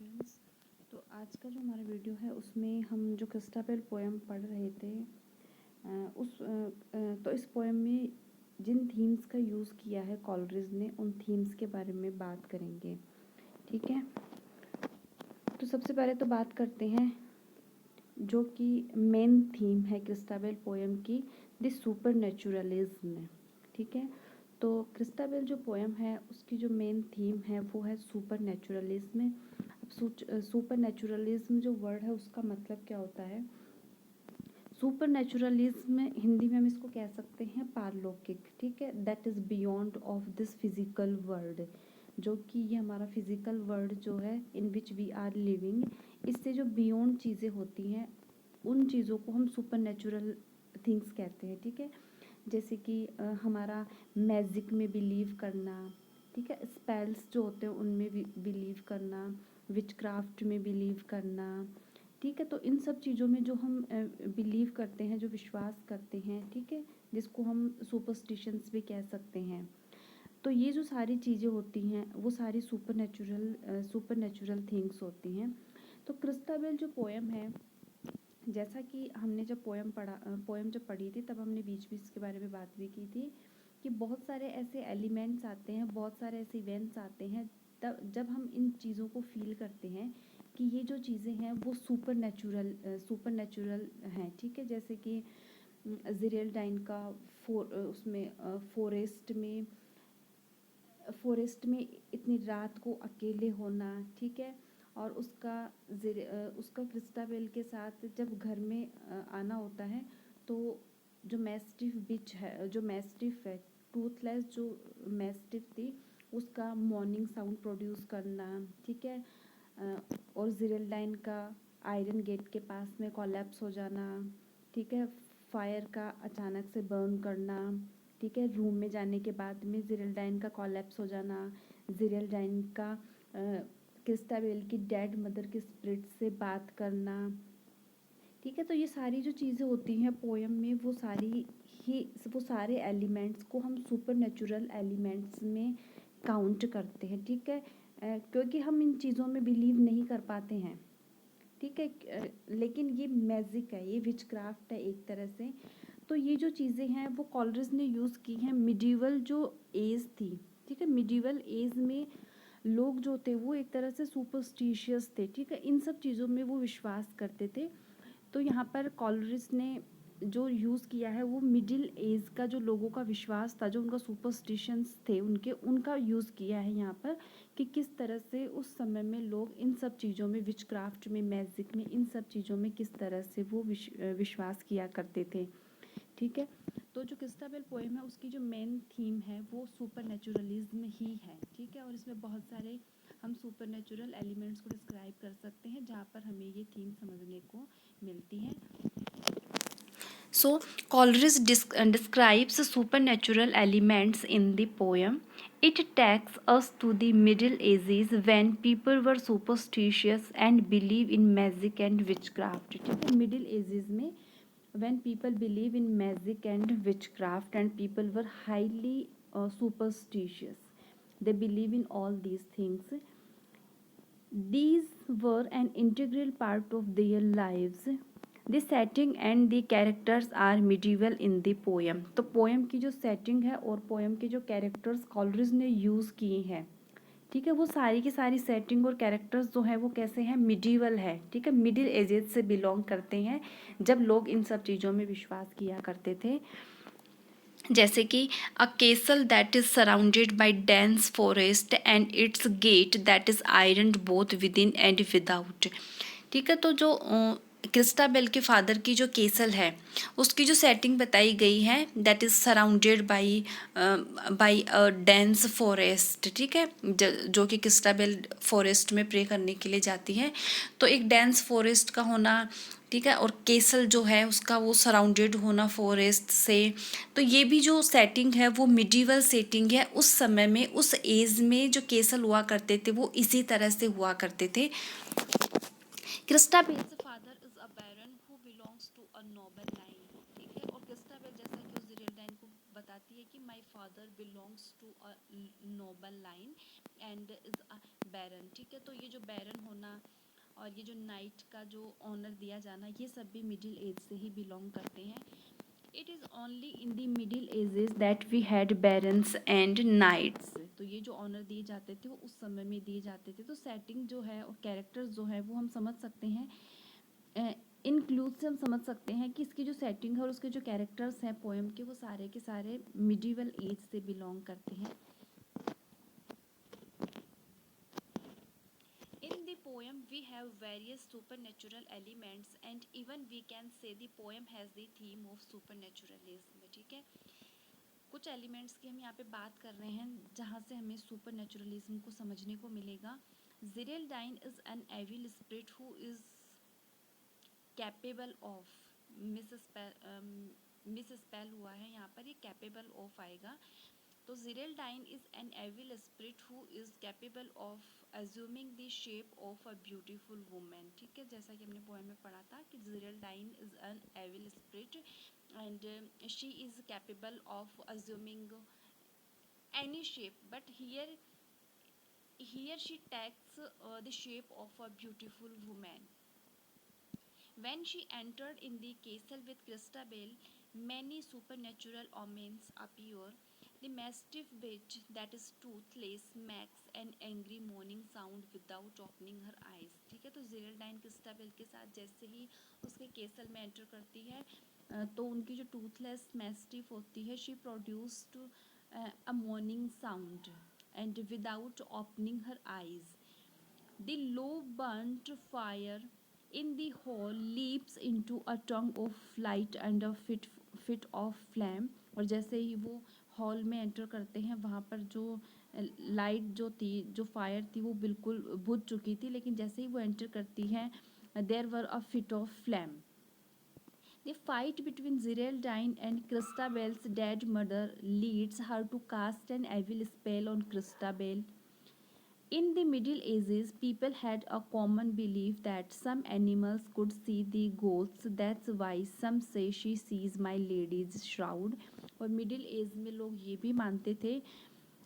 Friends, तो आज का जो हमारा वीडियो है उसमें हम जो क्रिस्टाबेल पोएम पढ़ रहे थे तो इस पोएम में जिन थीम्स का यूज़ किया है कॉलरिज ने उन थीम्स के बारे में बात करेंगे। ठीक है, तो सबसे पहले तो बात करते हैं जो कि मेन थीम है क्रिस्टाबेल पोएम की, द सुपर नेचुरलिज्म। ठीक है, तो क्रिस्टाबेल जो पोएम है उसकी जो मेन थीम है वो है सुपर नेचुरलिज्म। अब सुपर नेचुरलिज्म जो वर्ड है उसका मतलब क्या होता है? सुपर नेचुरलिज्म हिंदी में हम इसको कह सकते हैं पारलौकिक। ठीक है, that is beyond of this physical world, जो कि ये हमारा फिजिकल वर्ल्ड जो है इन विच वी आर लिविंग, इससे जो बियॉन्ड चीज़ें होती हैं उन चीज़ों को हम सुपर नेचुरल थिंग्स कहते हैं। ठीक है, जैसे कि हमारा मैजिक में बिलीव करना, ठीक है, स्पेल्स जो होते हैं उनमें बिलीव करना, विचक्राफ्ट में बिलीव करना। ठीक है, तो इन सब चीज़ों में जो हम बिलीव करते हैं, जो विश्वास करते हैं, ठीक है, जिसको हम सुपरस्टिशंस भी कह सकते हैं, तो ये जो सारी चीज़ें होती हैं वो सारी सुपर नेचुरल थिंग्स होती हैं। तो क्रिस्टाबेल जो पोएम है, जैसा कि हमने जब पोएम जब पढ़ी थी तब हमने बीच बीच के बारे में बात भी की थी कि बहुत सारे ऐसे एलिमेंट्स आते हैं, बहुत सारे ऐसे इवेंट्स आते हैं तब जब हम इन चीज़ों को फील करते हैं कि ये जो चीज़ें हैं वो सुपर नेचुरल हैं। ठीक है, जैसे कि ज़ेरेल्डाइन का फॉरेस्ट में इतनी रात को अकेले होना। ठीक है, और उसका क्रिस्टाबेल के साथ जब घर में आना होता है तो जो मैस्टिफ है, टूथलेस जो मैस्टिफ थी, उसका मॉर्निंग साउंड प्रोड्यूस करना। ठीक है, और ज़ेरेल्डाइन का आयरन गेट के पास में कोलैप्स हो जाना। ठीक है, फायर का अचानक से बर्न करना। ठीक है, रूम में जाने के बाद में ज़ेरेल्डाइन का कोलैप्स हो जाना, ज़ेरेल्डाइन का क्रिस्टाबेल की डेड मदर के स्पिरिट से बात करना। ठीक है, तो ये सारी जो चीज़ें होती हैं पोएम में वो सारे एलिमेंट्स को हम सुपर नेचुरल एलिमेंट्स में काउंट करते हैं। ठीक है, क्योंकि हम इन चीज़ों में बिलीव नहीं कर पाते हैं। ठीक है, लेकिन ये मैजिक है, ये विचक्राफ्ट है एक तरह से। तो ये जो चीज़ें हैं वो कॉलरिज ने यूज़ की हैं मिडीवल जो एज थी। ठीक है, मिडीवल एज में लोग जो थे वो एक तरह से सुपरस्टिशियस थे। ठीक है, इन सब चीज़ों में वो विश्वास करते थे। तो यहाँ पर कॉलरिज ने जो यूज़ किया है वो मिडिल एज का जो लोगों का विश्वास था, जो उनका सुपरस्टिशंस थे उनका यूज़ किया है यहाँ पर, कि किस तरह से उस समय में लोग इन सब चीज़ों में, विचक्राफ्ट में, मैजिक में, इन सब चीज़ों में किस तरह से वो विश्वास किया करते थे। ठीक है, तो जो क्रिस्टाबेल पोएम है उसकी जो मेन थीम है वो सुपर नेचुरलिज्म ही है। ठीक है, और इसमें बहुत सारे हम सुपर नेचुरल एलिमेंट्स को डिस्क्राइब कर सकते हैं जहाँ पर हमें ये थीम समझने को मिलती है। So, Coleridge describes supernatural elements in the poem. It takes us to the Middle Ages when people were superstitious and believe in magic and witchcraft. ठीक है, मिडिल एजेस में when people believe in magic and witchcraft and people were highly superstitious, they believe in all these things. These were an integral part of their lives. The setting and the characters are medieval in the poem. तो poem की जो setting है और poem के जो characters Coleridge ने use किए हैं, ठीक है, वो सारी की सारी सेटिंग और कैरेक्टर्स जो है वो कैसे हैं, मिडीवल है। ठीक है, मिडिल एजेस से बिलोंग करते हैं जब लोग इन सब चीज़ों में विश्वास किया करते थे। जैसे कि a castle that is surrounded by dense forest and its gate that is iron both within and without. ठीक है, तो जो क्रिस्टाबेल के फादर की जो केसल है उसकी जो सेटिंग बताई गई है, that is surrounded by a dense forest. ठीक है, जो कि क्रिस्टाबेल फॉरेस्ट में प्रे करने के लिए जाती है, तो एक डेंस फॉरेस्ट का होना, ठीक है, और केसल जो है उसका वो सराउंडेड होना फॉरेस्ट से, तो ये भी जो सेटिंग है वो मिडीवल सेटिंग है। उस समय में, उस एज में जो केसल हुआ करते थे वो इसी तरह से हुआ करते थे। Christabel's father is a baron who belongs to a noble line. ठीक है, और क्रिस्टाबेल जैसा कि उस ज़ेरेल्डाइन को बताती है कि my father belongs to a noble line and is a baron, ठीक है। तो ये जो बैरन होना और ये जो नाइट का जो ऑनर दिया जाना, ये सब भी मिडिल एज से ही बिलोंग करते हैं। It is only in the middle ages that we had barons and knights. तो ये जो ऑनर दिए जाते थे वो उस समय में दिए जाते थे। तो सेटिंग जो है और कैरेक्टर्स जो है वो हम समझ सकते हैं, इंक्लूड से हम समझ सकते हैं कि इसकी जो सेटिंग है और उसके जो कैरेक्टर्स हैं पोएम के, वो सारे के सारे मिडिवल एज से बिलोंग करते हैं। In the poem we have various supernatural elements and even we can say the poem has the theme of supernaturalism, ठीक है। कुछ एलिमेंट्स की हम यहाँ पे बात कर रहे हैं जहाँ से हमें सुपर नेचुरलिज्म को समझने को मिलेगा। Geraldine is an evil spirit who is capable of, misspell हुआ है यहाँ पर, ये कैपेबल ऑफ आएगा। तो Geraldine is an evil spirit who is capable of assuming the shape of a beautiful women, ठीक है। जैसा कि हमने पोएम में पढ़ा था कि Geraldine is an evil spirit and she is capable of assuming any shape, but here she takes the shape of a beautiful woman. When she entered in the castle with Christabel, many supernatural omens appear. The mastiff bitch that is toothless makes an angry moaning sound without opening her eyes, ठीक है। तो ज़िरेल्डाइन Christabel के साथ जैसे ही उसके castle में enter करती है तो उनकी जो टूथलेस मैस्टिफ होती है, she produced a morning sound and without opening her eyes the low burnt fire in the hall leaps into a tongue of light and a fit of flame. और जैसे ही वो हॉल में enter करते हैं वहाँ पर जो लाइट जो थी, जो फायर थी, वो बिल्कुल बुझ चुकी थी, लेकिन जैसे ही वो एंटर करती है there were a fit of phlegm. The fight between Zeraldine and Christabel's dead mother leads her to cast an evil spell on Christabel. In the Middle Ages, people had a common belief that some animals could see the ghosts. That's why some say she sees my lady's shroud. और middle age में लोग ये भी मानते थे,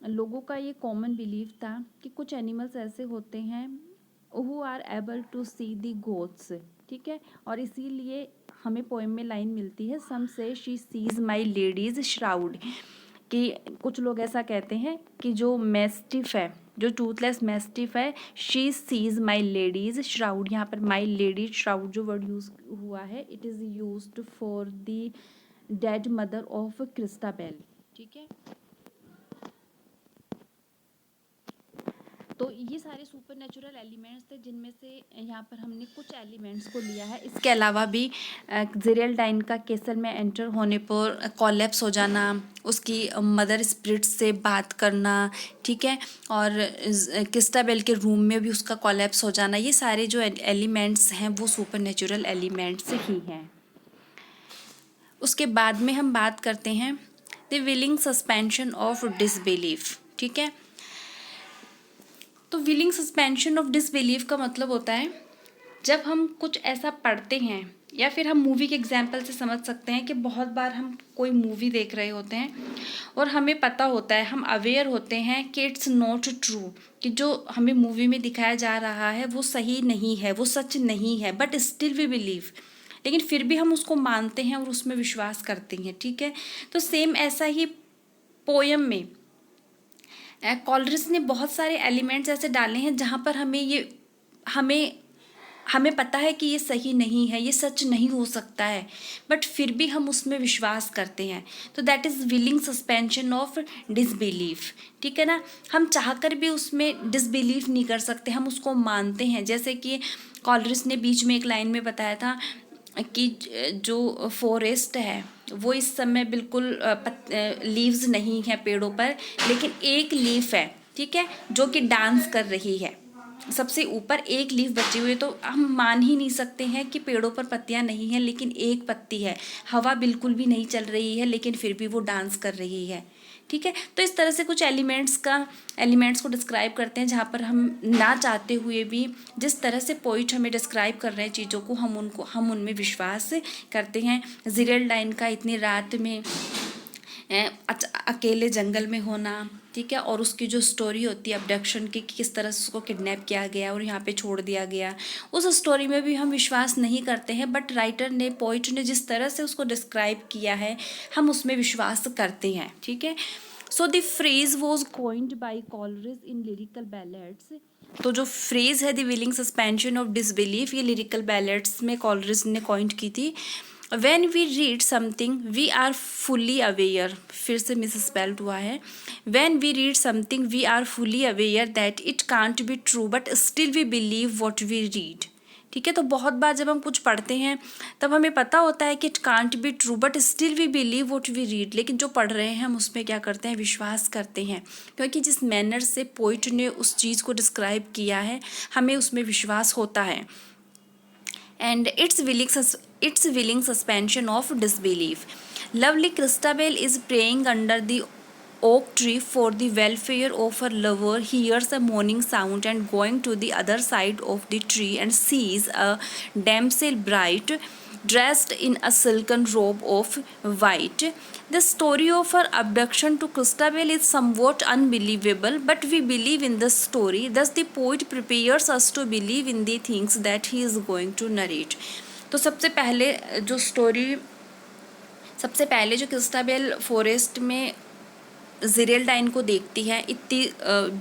लोगों का ये कॉमन बिलीफ था कि कुछ एनिमल्स ऐसे होते हैं who are able to see the ghosts, ठीक है। और इसीलिए हमें पोएम में लाइन मिलती है सम से she sees my ladies shroud, कि कुछ लोग ऐसा कहते हैं कि जो मैस्टिफ है, जो टूथलेस मैस्टिफ है, she sees my ladies shroud. यहाँ पर माई लेडीज श्राउड जो वर्ड यूज हुआ है, it is used for the dead mother of Christabel, ठीक है। तो ये सारे सुपर नेचुरल एलिमेंट्स थे जिनमें से यहाँ पर हमने कुछ एलिमेंट्स को लिया है। इसके अलावा भी ज़िरेल्डाइन का केसल में एंटर होने पर कोलैप्स हो जाना, उसकी मदर स्पिरिट से बात करना, ठीक है, और क्रिस्टाबेल के रूम में भी उसका कोलैप्स हो जाना, ये सारे जो एलिमेंट्स हैं वो सुपर नेचुरल एलिमेंट्स ही हैं। उसके बाद में हम बात करते हैं the willing suspension of disbelief, ठीक है। तो विलिंग सस्पेंशन ऑफ डिसबिलीफ का मतलब होता है जब हम कुछ ऐसा पढ़ते हैं, या फिर हम मूवी के एग्जाम्पल से समझ सकते हैं कि बहुत बार हम कोई मूवी देख रहे होते हैं और हमें पता होता है, हम अवेयर होते हैं कि इट्स नॉट ट्रू, कि जो हमें मूवी में दिखाया जा रहा है वो सही नहीं है, वो सच नहीं है, बट स्टिल वी बिलीव, लेकिन फिर भी हम उसको मानते हैं और उसमें विश्वास करते हैं, ठीक है। तो सेम ऐसा ही पोयम में कॉलरिस ने बहुत सारे एलिमेंट्स ऐसे डाले हैं जहाँ पर हमें पता है कि ये सही नहीं है, ये सच नहीं हो सकता है, बट फिर भी हम उसमें विश्वास करते हैं। तो that is willing suspension of disbelief, ठीक है ना। हम चाहकर भी उसमें डिसबिलीफ नहीं कर सकते, हम उसको मानते हैं। जैसे कि कॉलरिस ने बीच में एक लाइन में बताया था कि जो फॉरेस्ट है वो इस समय बिल्कुल लीव्स नहीं है पेड़ों पर, लेकिन एक लीफ है, ठीक है, जो कि डांस कर रही है, सबसे ऊपर एक लीफ बची हुई है। तो हम मान ही नहीं सकते हैं कि पेड़ों पर पत्तियां नहीं हैं, लेकिन एक पत्ती है, हवा बिल्कुल भी नहीं चल रही है, लेकिन फिर भी वो डांस कर रही है, ठीक है। तो इस तरह से कुछ एलिमेंट्स को डिस्क्राइब करते हैं जहाँ पर हम ना चाहते हुए भी, जिस तरह से पोइट हमें डिस्क्राइब कर रहे हैं चीज़ों को, हम उनमें विश्वास करते हैं। ज़िरेल्डाइन का इतनी रात में अकेले जंगल में होना, ठीक है, और उसकी जो स्टोरी होती है अबडक्शन की, किस तरह से उसको किडनैप किया गया और यहाँ पे छोड़ दिया गया, उस स्टोरी में भी हम विश्वास नहीं करते हैं, बट राइटर ने, पोइट ने जिस तरह से उसको डिस्क्राइब किया है हम उसमें विश्वास करते हैं। ठीक है, so the phrase was coined by Coleridge in lyrical ballads. तो जो फ्रेज है the willing suspension of disbelief, ये लिरिकल बैलेट्स में कॉलरिज ने कॉइंट की थी। When we read something we are fully aware, फिर से मिस स्पेल्ड हुआ है, when we read something we are fully aware that it can't be true but still we believe what we read. ठीक है, तो बहुत बार जब हम कुछ पढ़ते हैं तब हमें पता होता है कि it can't be true but still we believe what we read, लेकिन जो पढ़ रहे हैं हम उसमें क्या करते हैं, विश्वास करते हैं, क्योंकि जिस मैनर से पोइट ने उस चीज़ को डिस्क्राइब किया है हमें उसमें विश्वास होता है। And it's willing suspension of disbelief, lovely Christabel is praying under the oak tree for the welfare of her lover, hears a moaning sound and going to the other side of the tree and sees a damsel bright dressed in a silken robe of white. The story of her abduction to Christabel is somewhat unbelievable, but we believe in the story. Thus the poet prepares us to believe in the things that he is going to narrate. तो सबसे पहले जो Christabel forest में ज़ेरेल्डाइन को देखती है, इतनी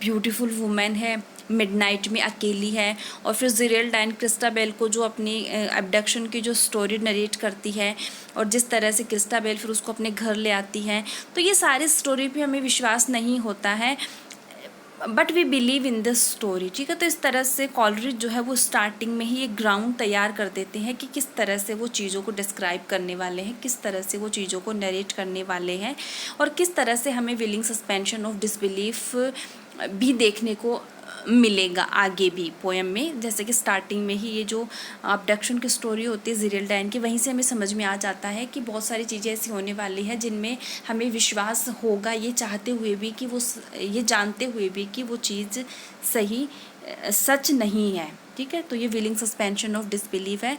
beautiful women है, मिडनाइट में अकेली है, और फिर ज़ेरेल्डाइन क्रिस्टाबेल को जो अपनी अबडक्शन की जो स्टोरी नरेट करती है और जिस तरह से क्रिस्टाबेल फिर उसको अपने घर ले आती है, तो ये सारी स्टोरी पे हमें विश्वास नहीं होता है, but we believe in this story. ठीक है, तो इस तरह से कॉलरिज जो है वो स्टार्टिंग में ही एक ग्राउंड तैयार कर देते हैं कि किस तरह से वो चीज़ों को डिस्क्राइब करने वाले हैं, किस तरह से वो चीज़ों को नरेट करने वाले हैं, और किस तरह से हमें विलिंग सस्पेंशन ऑफ डिसबिलीफ भी देखने को मिलेगा आगे भी पोएम में। जैसे कि स्टार्टिंग में ही ये जो अबडक्शन की स्टोरी होती है ज़ेरेल्डाइन की, वहीं से हमें समझ में आ जाता है कि बहुत सारी चीज़ें ऐसी होने वाली हैं जिनमें हमें विश्वास होगा, ये चाहते हुए भी कि वो, ये जानते हुए भी कि वो चीज़ सच नहीं है। ठीक है, तो ये विलिंग सस्पेंशन ऑफ डिसबिलीफ है।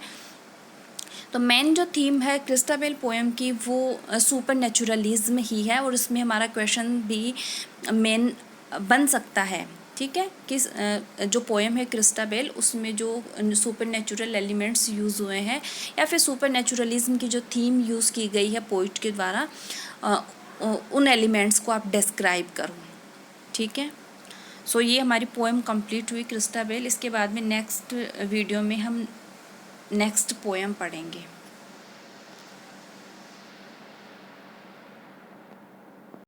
तो मेन जो थीम है क्रिस्टाबेल पोएम की वो सुपर नेचुरलिज्म ही है, और इसमें हमारा क्वेश्चन भी मेन बन सकता है। ठीक है, कि जो पोएम है क्रिस्टाबेल उसमें जो सुपर नेचुरल एलिमेंट्स यूज़ हुए हैं या फिर सुपर नेचुरलिज्म की जो थीम यूज़ की गई है पोइट के द्वारा, उन एलिमेंट्स को आप डिस्क्राइब करो। ठीक है, सो ये हमारी पोएम कंप्लीट हुई क्रिस्टाबेल। इसके बाद में नेक्स्ट वीडियो में हम नेक्स्ट पोएम पढ़ेंगे।